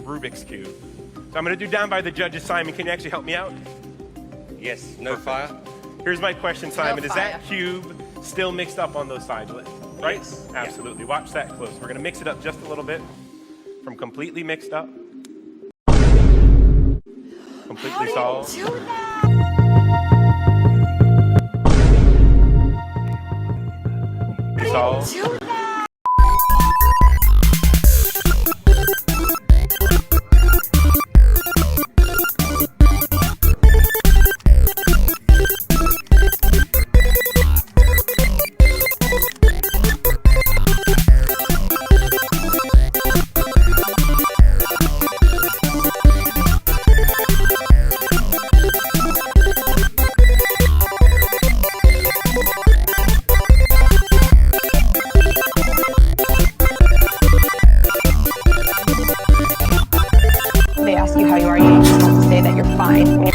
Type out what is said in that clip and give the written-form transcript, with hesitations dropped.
Rubik's Cube. So I'm gonna do down by the judges. Simon, can you actually help me out? Yes, no fire. Here's my question, Simon. No Is fire. that cube still mixed up on those sides, right? Yes. Absolutely. Watch that close. We're gonna mix it up just a little bit from completely mixed up. Completely solved. Do that. Solved. Do that. They ask you how you are, you just have to say that you're fine.